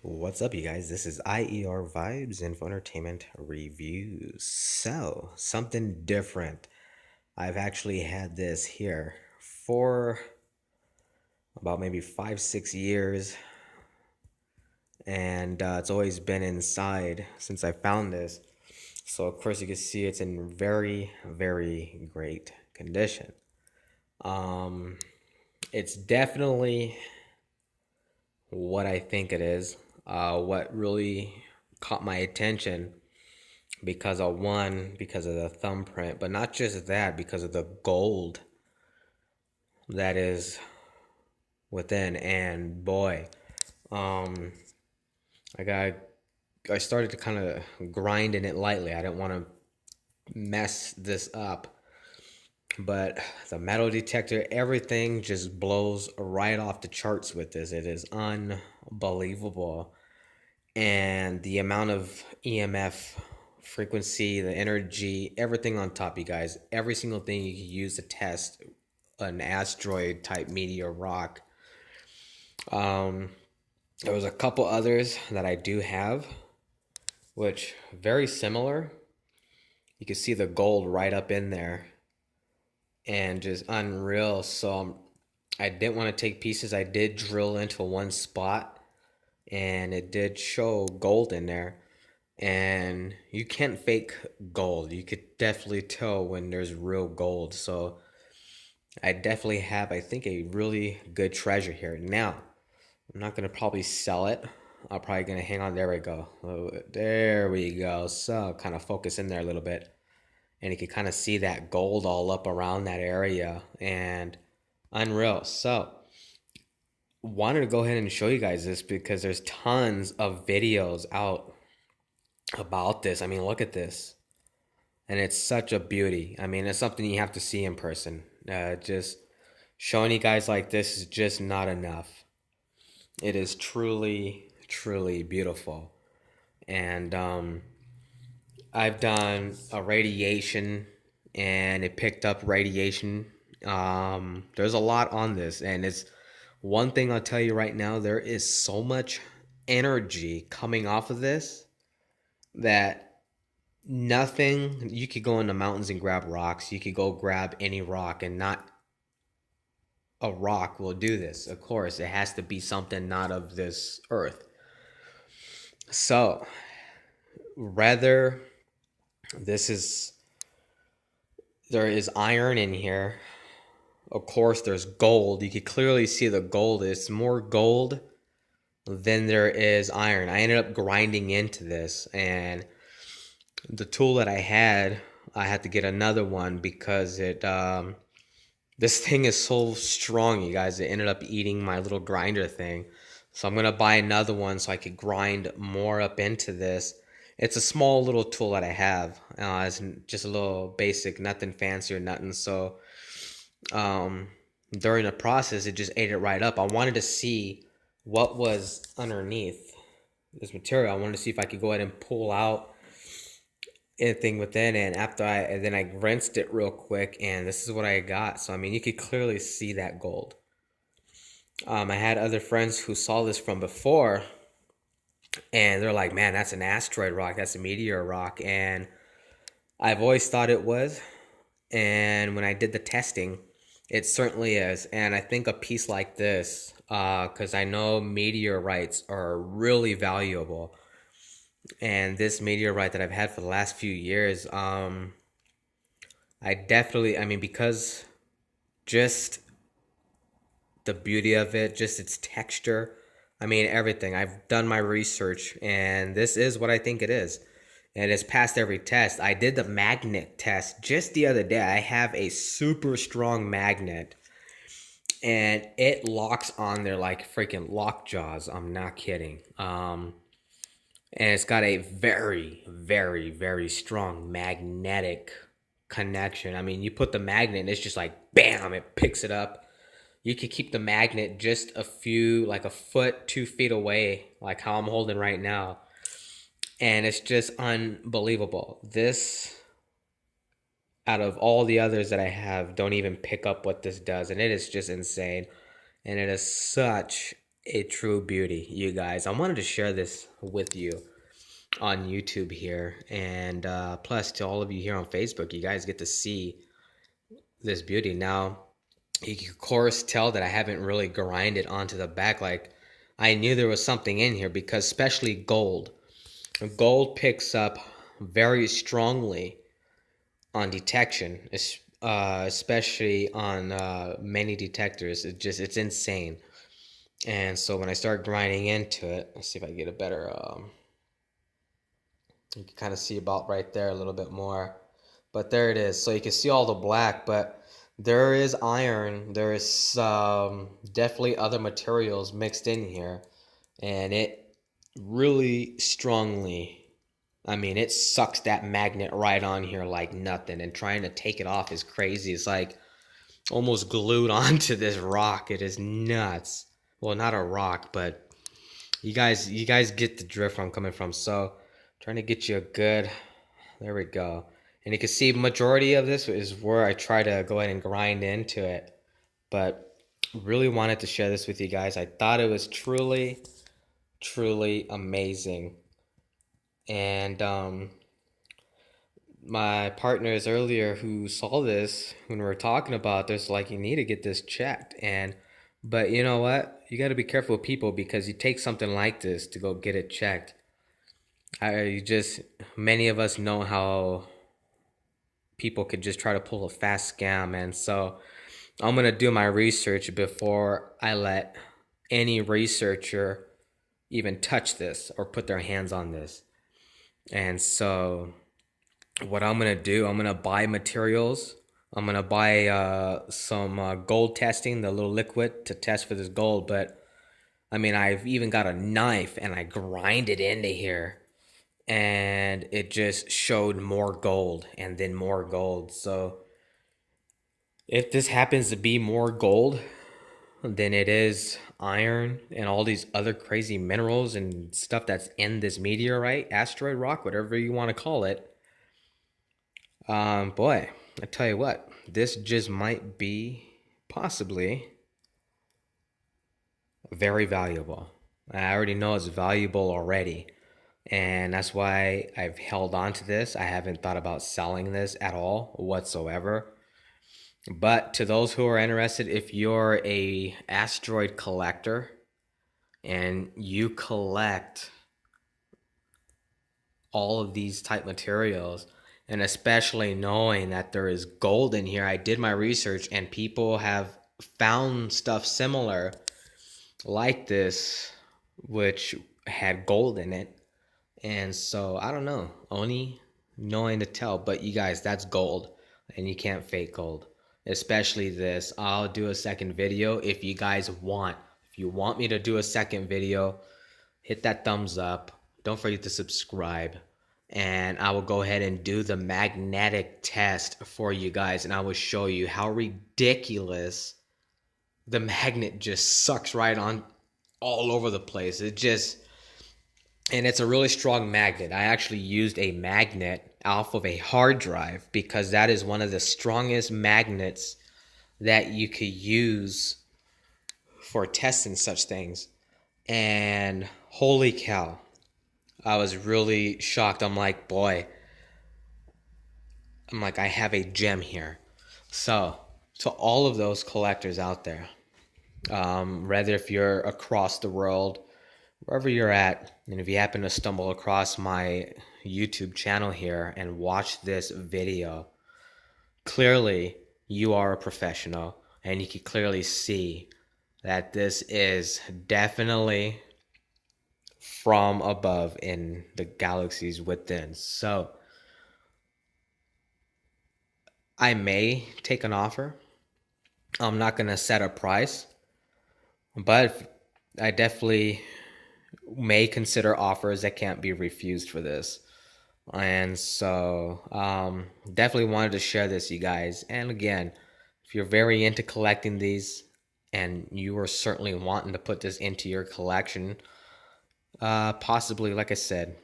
What's up, you guys? This is IER Vibes Info Entertainment Reviews. So, something different. I've actually had this here for about maybe 5, 6 years, and it's always been inside since I found this. So, of course, you can see it's in very, very great condition. Um, it's definitely what I think it is. What really caught my attention because of one, because of the thumbprint, but not just that, because of the gold that is within. And boy, um, I got I started to kind of grind in it lightly. I didn't want to mess this up, but the metal detector, everything just blows right off the charts with this. It is unbelievable, and the amount of EMF frequency, the energy, everything on top, you guys. Every single thing you can use to test an asteroid type meteor rock. Um, there was a couple others that I do have, which very similar. You can see the gold right up in there, and just unreal. So I didn't want to take pieces. I did drill into one spot, and it did show gold in there. And you can't fake gold. You could definitely tell when there's real gold. So I definitely have, I think, a really good treasure here. Now, I'm not gonna probably sell it. I'm probably gonna hang on. There we go. Oh, there we go. So kind of focus in there a little bit, and you can kind of see that gold all up around that area, and unreal. So wanted to go ahead and show you guys this because there's tons of videos out about this. I mean, look at this. And it's such a beauty. I mean, it's something you have to see in person. Just showing you guys like this is just not enough. It is truly, truly beautiful. And I've done a radiation, and it picked up radiation. There's a lot on this, and it's one thing I'll tell you right now. There is so much energy coming off of this that nothing. You could go in the mountains and grab rocks. You could go grab any rock, and not a rock will do this. Of course, it has to be something not of this earth. So, rather, this is there is iron in here. Of course, there's gold. You can clearly see the gold. It's more gold than there is iron. I ended up grinding into this, and the tool that I had to get another one because it this thing is so strong, you guys. It ended up eating my little grinder thing. So I'm gonna buy another one so I could grind more up into this. It's a small little tool that I have. It's just a little basic, nothing fancy or nothing. So um, during the process, it just ate it right up. I wanted to see what was underneath this material. I wanted to see if I could go ahead and pull out anything within, and then I rinsed it real quick, and this is what I got. So I mean, you could clearly see that gold. I had other friends who saw this from before, and they're like, "Man, that's an asteroid rock. That's a meteor rock." And I've always thought it was. And when I did the testing, it certainly is. And I think a piece like this, because I know meteorites are really valuable, and this meteorite that I've had for the last few years, I definitely, I mean, because just the beauty of it, just its texture. I mean, everything. I've done my research, and this is what I think it is. And it's passed every test. I did the magnet test just the other day. I have a super strong magnet, and it locks on there like freaking lock jaws. I'm not kidding. And it's got a very, very, very strong magnetic connection. I mean, you put the magnet, and it's just like bam, it picks it up. You could keep the magnet just a few, like a foot, 2 feet away, like how I'm holding right now. And it's just unbelievable. This, out of all the others that I have, don't even pick up what this does. And it is just insane. And it is such a true beauty, you guys. I wanted to share this with you on YouTube here, and plus to all of you here on Facebook, you guys get to see this beauty. Now, you can of course tell that I haven't really grinded onto the back. Like, I knew there was something in here because especially gold. Gold picks up very strongly on detection, especially on many detectors. It's insane. And so when I start grinding into it, let's see if I get a better. You can kind of see about right there a little bit more, but there it is. So you can see all the black, but there is iron. There is definitely other materials mixed in here, and it really strongly, I mean, it sucks that magnet right on here like nothing, and trying to take it off is crazy. It's like almost glued onto this rock. It is nuts. Well, not a rock, but you guys get the drift where I'm coming from. So trying to get you a good, there we go. And you can see majority of this is where I try to go ahead and grind into it. But really wanted to share this with you guys. I thought it was truly, truly amazing. And my partners earlier who saw this when we were talking about this, like, you need to get this checked. And but you know what? You got to be careful with people because you take something like this to go get it checked. I just many of us know how people could just try to pull a fast scam, and so I'm gonna do my research before I let any researcher even touch this or put their hands on this. And so what I'm gonna do, I'm gonna buy materials. I'm gonna buy some gold testing, the little liquid to test for this gold. But I mean, I've even got a knife and I grind it into here, and it just showed more gold and then more gold. So if this happens to be more gold than it is iron and all these other crazy minerals and stuff that's in this meteorite, asteroid rock, whatever you want to call it, boy, I tell you what, this just might be possibly very valuable. I already know it's valuable already. And that's why I've held on to this. I haven't thought about selling this at all whatsoever. But to those who are interested, if you're a asteroid collector and you collect all of these type materials, and especially knowing that there is gold in here, I did my research and people have found stuff similar like this which had gold in it. And so I don't know, only knowing to tell. But you guys, that's gold, and you can't fake gold, especially this. I'll do a second video if you guys want. If you want me to do a second video, hit that thumbs up. Don't forget to subscribe, and I will go ahead and do the magnetic test for you guys, and I will show you how ridiculous the magnet just sucks right on all over the place. It just, and it's a really strong magnet. I actually used a magnet off of a hard drive because that is one of the strongest magnets that you could use for testing such things. And holy cow, I was really shocked. I'm like, boy, I have a gem here. So, to all of those collectors out there, whether if you're across the world, wherever you're at, and if you happen to stumble across my YouTube channel here and watch this video, clearly you are a professional and you can clearly see that this is definitely from above in the galaxies within. So I may take an offer. I'm not going to set a price, but I definitely may consider offers that can't be refused for this. And so definitely wanted to share this, you guys. And again, if you're very into collecting these and you are certainly wanting to put this into your collection, possibly, like I said,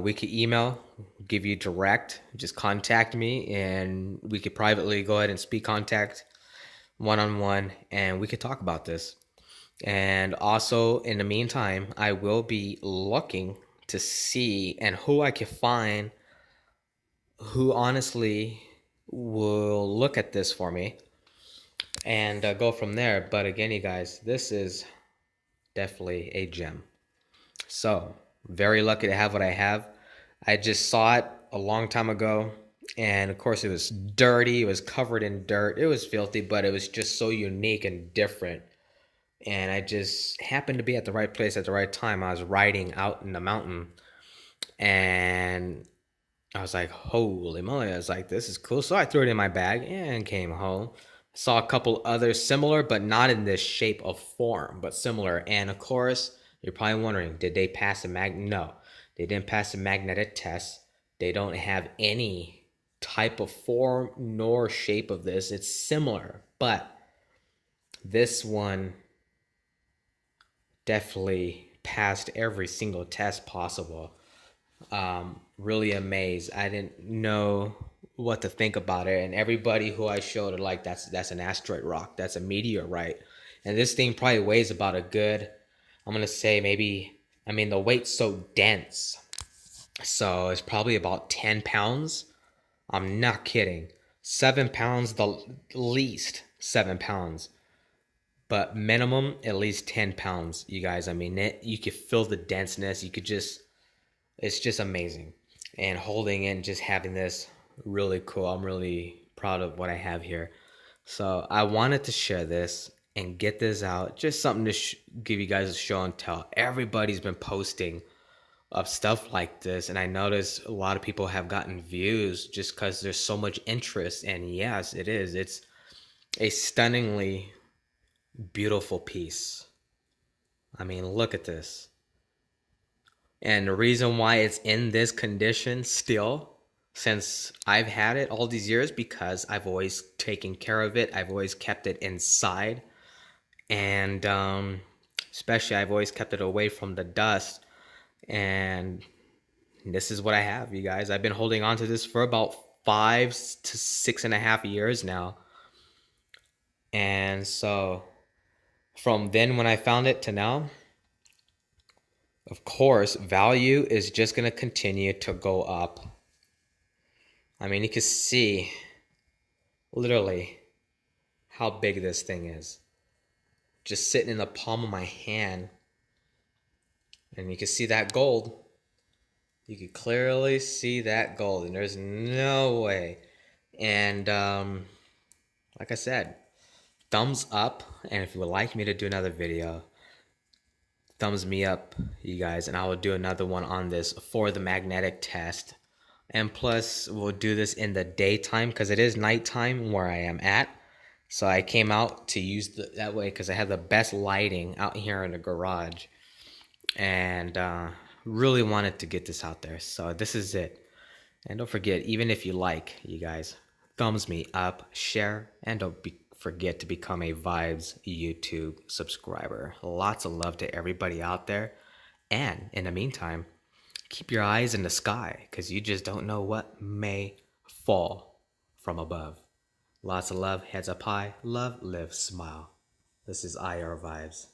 we could email, give you direct, just contact me, and we could privately go ahead and speak contact one-on-one, and we could talk about this. And also, in the meantime, I will be looking to see and who I can find who honestly will look at this for me and go from there. But again, you guys, this is definitely a gem. So, very lucky to have what I have. I just saw it a long time ago. And of course, it was dirty. It was covered in dirt. It was filthy, but it was just so unique and different. And I just happened to be at the right place at the right time. I was riding out in the mountain, and I was like, holy moly. I was like, this is cool. So I threw it in my bag and came home. Saw a couple others similar, but not in this shape of form, but similar. And of course, you're probably wondering, did they pass the No, they didn't pass the magnetic test. They don't have any type of form nor shape of this. It's similar, but this one definitely passed every single test possible. Really amazed. I didn't know what to think about it, and everybody who I showed are like, that's an asteroid rock, that's a meteorite, and this thing probably weighs about a good, I'm gonna say maybe, I mean the weight's so dense, so it's probably about 10 pounds. I'm not kidding. 7 pounds, the least 7 pounds, but minimum at least 10 pounds, you guys. I mean, you could feel the denseness. You could just, it's just amazing. And holding it and just having this, really cool. I'm really proud of what I have here. So I wanted to share this and get this out. Just something to give you guys a show and tell. Everybody's been posting of stuff like this, and I noticed a lot of people have gotten views just because there's so much interest. And yes, it is. It's a stunningly beautiful piece. I mean, look at this. And the reason why it's in this condition still, since I've had it all these years, because I've always taken care of it. I've always kept it inside. And especially, I've always kept it away from the dust. And this is what I have, you guys. I've been holding on to this for about 5 to 6.5 years now. And so from then when I found it to now, of course, value is just going to continue to go up. I mean, you can see literally how big this thing is. Just sitting in the palm of my hand. And you can see that gold. You can clearly see that gold. And there's no way. And like I said, thumbs up. And if you would like me to do another video, thumbs me up, you guys, and I will do another one on this for the magnetic test. And plus, we'll do this in the daytime because it is nighttime where I am at. So I came out to use that way because I have the best lighting out here in the garage. And really wanted to get this out there. So this is it. And don't forget, even if you like, you guys, thumbs me up, share, and don't forget to become a Vibes YouTube subscriber. Lots of love to everybody out there. And in the meantime, keep your eyes in the sky because you just don't know what may fall from above. Lots of love, heads up high, love, live, smile. This is IR Vibes.